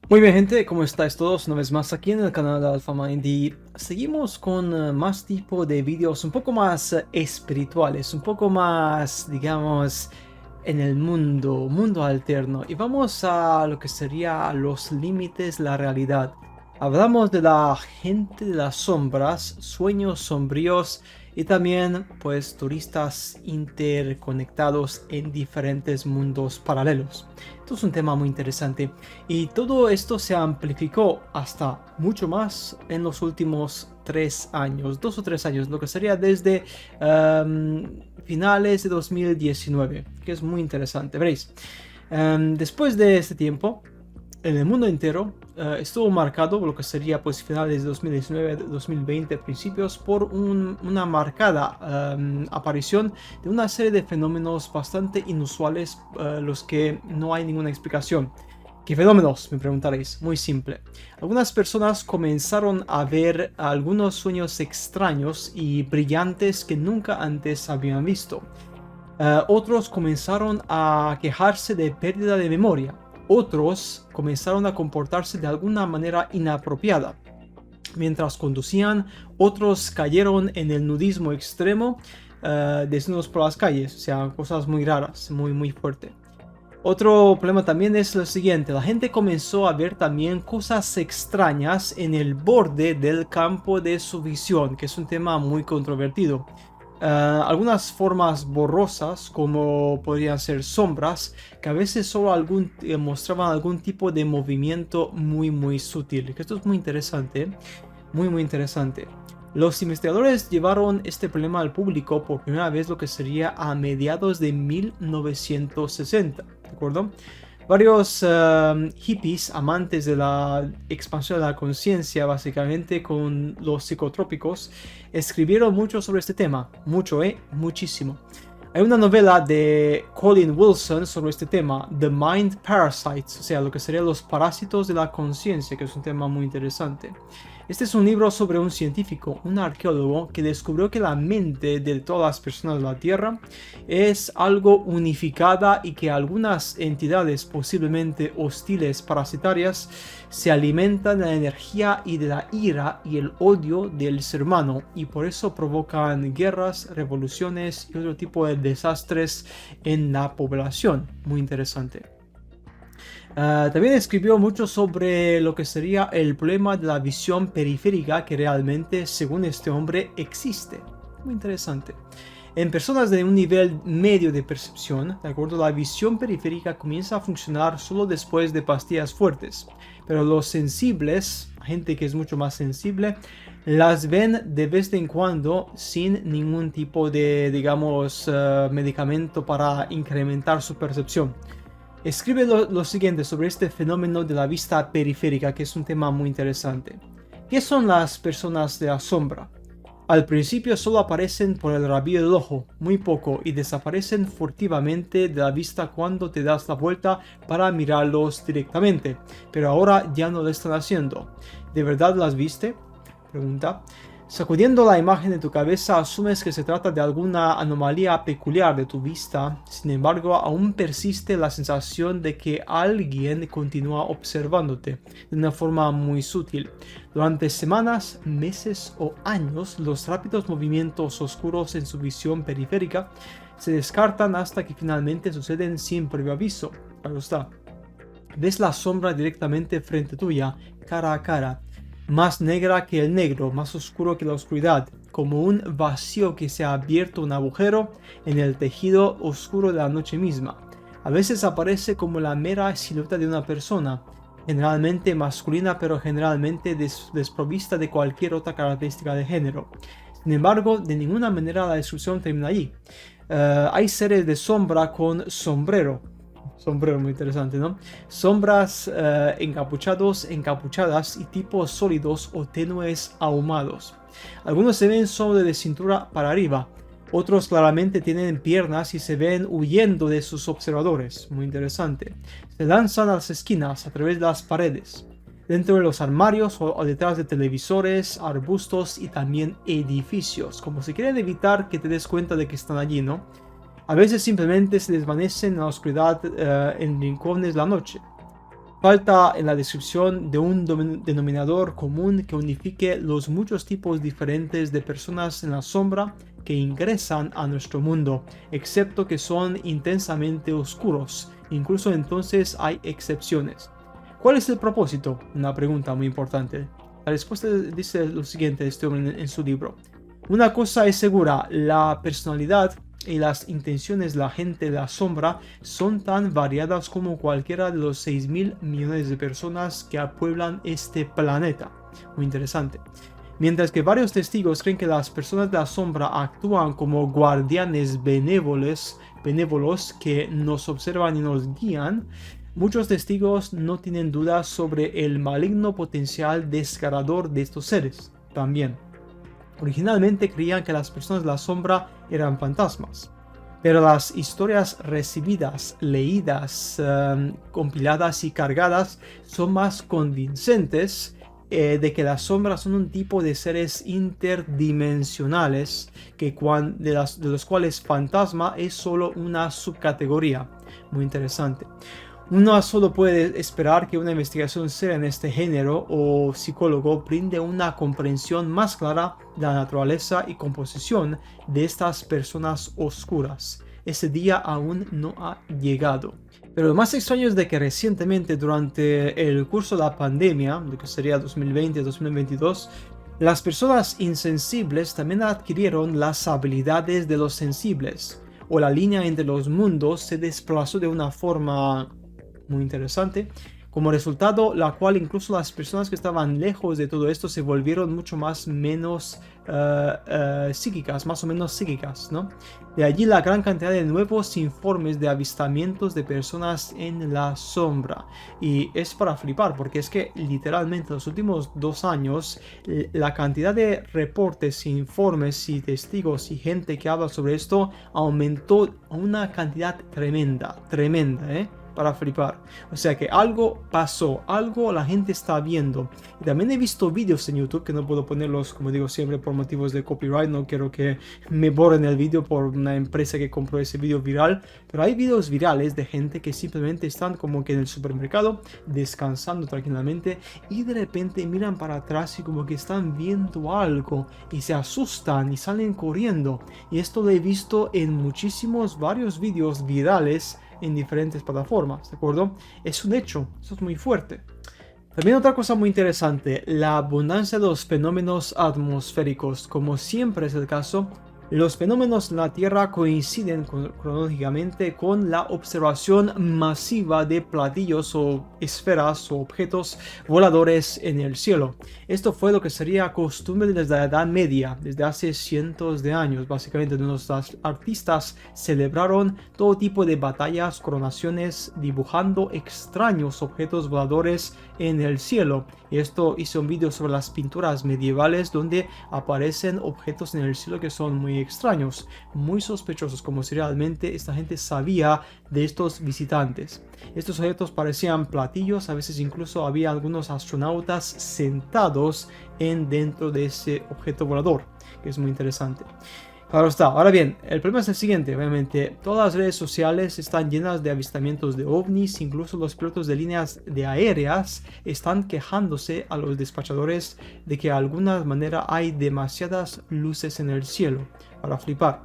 Muy bien, gente, ¿cómo estáis todos? Una vez más aquí en el canal de AlphaMind y seguimos con más tipo de vídeos un poco más espirituales, un poco más, digamos, en el mundo alterno, y vamos a lo que sería los límites de la realidad. Hablamos de la gente de las sombras, sueños sombríos y también pues turistas interconectados en diferentes mundos paralelos. Esto es un tema muy interesante. Y todo esto se amplificó hasta mucho más en los últimos 3 años, 2 o 3 años, lo que sería desde finales de 2019, que es muy interesante. Veréis, después de este tiempo, en el mundo entero estuvo marcado lo que sería pues finales de 2019, 2020, principios, por una marcada aparición de una serie de fenómenos bastante inusuales, los que no hay ninguna explicación. ¿Qué fenómenos? Me preguntaréis. Muy simple. Algunas personas comenzaron a ver algunos sueños extraños y brillantes que nunca antes habían visto. Otros comenzaron a quejarse de pérdida de memoria. Otros comenzaron a comportarse de alguna manera inapropiada mientras conducían. Otros cayeron en el nudismo extremo, desnudos por las calles. O sea, cosas muy raras, muy fuerte. Otro problema también es lo siguiente: la gente comenzó a ver también cosas extrañas en el borde del campo de su visión, que es un tema muy controvertido. Algunas formas borrosas, como podrían ser sombras, que a veces solo mostraban algún tipo de movimiento muy sutil. Que esto es muy interesante, ¿eh? Muy interesante. Los investigadores llevaron este problema al público por primera vez lo que sería a mediados de 1960, ¿de acuerdo? Varios hippies, amantes de la expansión de la conciencia, básicamente con los psicotrópicos, escribieron mucho sobre este tema. Mucho, muchísimo. Hay una novela de Colin Wilson sobre este tema, The Mind Parasites, o sea, lo que serían los parásitos de la conciencia, que es un tema muy interesante. Este es un libro sobre un científico, un arqueólogo, que descubrió que la mente de todas las personas de la Tierra es algo unificada y que algunas entidades posiblemente hostiles, parasitarias, se alimentan de la energía y de la ira y el odio del ser humano, y por eso provocan guerras, revoluciones y otro tipo de desastres en la población. Muy interesante. También escribió mucho sobre lo que sería el problema de la visión periférica, que realmente, según este hombre, existe. Muy interesante. En personas de un nivel medio de percepción, de acuerdo, la visión periférica comienza a funcionar solo después de pastillas fuertes. Pero los sensibles, gente que es mucho más sensible, las ven de vez en cuando sin ningún tipo de, digamos, medicamento para incrementar su percepción. Escribe lo siguiente sobre este fenómeno de la vista periférica, que es un tema muy interesante. ¿Qué son las personas de la sombra? Al principio solo aparecen por el rabillo del ojo, muy poco, y desaparecen furtivamente de la vista cuando te das la vuelta para mirarlos directamente, pero ahora ya no lo están haciendo. ¿De verdad las viste? Pregunta. Sacudiendo la imagen de tu cabeza, asumes que se trata de alguna anomalía peculiar de tu vista. Sin embargo, aún persiste la sensación de que alguien continúa observándote de una forma muy sutil. Durante semanas, meses o años, los rápidos movimientos oscuros en su visión periférica se descartan hasta que finalmente suceden sin previo aviso. Claro está. Ves la sombra directamente frente tuya, cara a cara, más negra que el negro, más oscuro que la oscuridad, como un vacío que se ha abierto un agujero en el tejido oscuro de la noche misma. A veces aparece como la mera silueta de una persona, generalmente masculina, pero generalmente desprovista de cualquier otra característica de género. Sin embargo, de ninguna manera la descripción termina allí. Hay seres de sombra con sombrero. Sombrero muy interesante, ¿no? Sombras, encapuchados, encapuchadas y tipos sólidos o tenues ahumados. Algunos se ven solo de cintura para arriba. Otros claramente tienen piernas y se ven huyendo de sus observadores. Muy interesante. Se lanzan a las esquinas, a través de las paredes, dentro de los armarios o detrás de televisores, arbustos y también edificios, como si quieren evitar que te des cuenta de que están allí, ¿no? A veces simplemente se desvanecen en la oscuridad, en rincones de la noche. Falta en la descripción de un denominador común que unifique los muchos tipos diferentes de personas en la sombra que ingresan a nuestro mundo, excepto que son intensamente oscuros. Incluso entonces hay excepciones. ¿Cuál es el propósito? Una pregunta muy importante. La respuesta dice lo siguiente este hombre en su libro. Una cosa es segura, la personalidad y las intenciones de la gente de la sombra son tan variadas como cualquiera de los 6.000 millones de personas que apueblan este planeta. Muy interesante. Mientras que varios testigos creen que las personas de la sombra actúan como guardianes benévolos que nos observan y nos guían, muchos testigos no tienen dudas sobre el maligno potencial desgarrador de estos seres. También, originalmente creían que las personas de la sombra eran fantasmas, pero las historias recibidas, leídas, compiladas y cargadas son más convincentes de que las sombras son un tipo de seres interdimensionales de los cuales fantasma es solo una subcategoría. Muy interesante. Uno solo puede esperar que una investigación seria en este género o psicólogo brinde una comprensión más clara de la naturaleza y composición de estas personas oscuras. Ese día aún no ha llegado. Pero lo más extraño es de que recientemente, durante el curso de la pandemia, lo que sería 2020-2022, las personas insensibles también adquirieron las habilidades de los sensibles, o la línea entre los mundos se desplazó de una forma muy interesante. Como resultado, la cual incluso las personas que estaban lejos de todo esto se volvieron mucho menos psíquicas, más o menos psíquicas, ¿no? De allí la gran cantidad de nuevos informes de avistamientos de personas en la sombra. Y es para flipar, porque es que literalmente en los últimos 2 años, la cantidad de reportes, informes y testigos y gente que habla sobre esto aumentó a una cantidad tremenda, para flipar. O sea que algo pasó, algo la gente está viendo. Y también he visto vídeos en YouTube que no puedo ponerlos, como digo siempre, por motivos de copyright. No quiero que me borren el vídeo por una empresa que compró ese vídeo viral. Pero hay vídeos virales de gente que simplemente están como que en el supermercado descansando tranquilamente y de repente miran para atrás y como que están viendo algo y se asustan y salen corriendo. Y esto lo he visto en varios vídeos virales en diferentes plataformas, ¿de acuerdo? Es un hecho, eso es muy fuerte. También otra cosa muy interesante, la abundancia de los fenómenos atmosféricos. Como siempre es el caso, los fenómenos en la Tierra coinciden cronológicamente con la observación masiva de platillos o esferas o objetos voladores en el cielo. Esto fue lo que sería costumbre desde la Edad Media, desde hace cientos de años. Básicamente, los artistas celebraron todo tipo de batallas, coronaciones, dibujando extraños objetos voladores en el cielo. Y esto hizo un vídeo sobre las pinturas medievales donde aparecen objetos en el cielo que son muy extraños, muy sospechosos, como si realmente esta gente sabía de estos visitantes. Estos objetos parecían platillos, a veces incluso había algunos astronautas sentados dentro de ese objeto volador, que es muy interesante. Claro está. Ahora bien, el problema es el siguiente, obviamente, todas las redes sociales están llenas de avistamientos de ovnis, incluso los pilotos de líneas aéreas están quejándose a los despachadores de que de alguna manera hay demasiadas luces en el cielo, para flipar.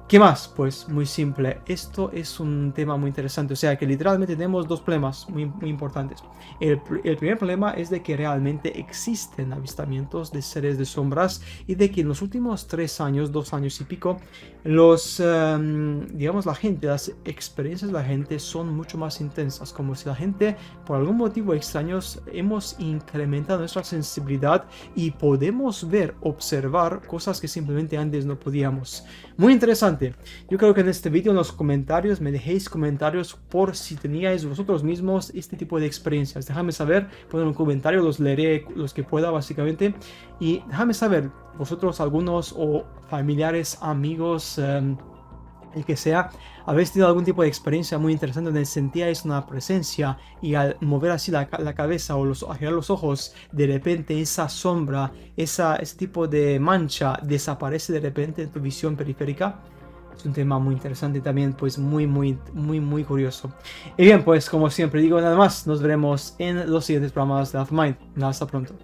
¿Qué más? Pues muy simple, esto es un tema muy interesante, o sea que literalmente tenemos 2 problemas muy importantes. El primer problema es de que realmente existen avistamientos de seres de sombras y de que en los últimos 3 años, 2 años y pico, digamos las experiencias de la gente son mucho más intensas, como si la gente por algún motivo extraño hemos incrementado nuestra sensibilidad y podemos observar cosas que simplemente antes no podíamos. Muy interesante. Yo creo que en este vídeo en los comentarios me dejéis comentarios por si teníais vosotros mismos este tipo de experiencias. Déjame saber, poner un comentario, los leeré los que pueda básicamente. Y déjame saber, vosotros algunos o familiares, amigos, el que sea, habéis tenido algún tipo de experiencia muy interesante donde sentíais una presencia y al mover así la cabeza o girar los ojos, de repente esa sombra, ese tipo de mancha desaparece de repente en tu visión periférica. Es un tema muy interesante y también pues muy curioso. Y bien, pues como siempre digo, nada más, nos veremos en los siguientes programas de Alpha Mind. Hasta pronto.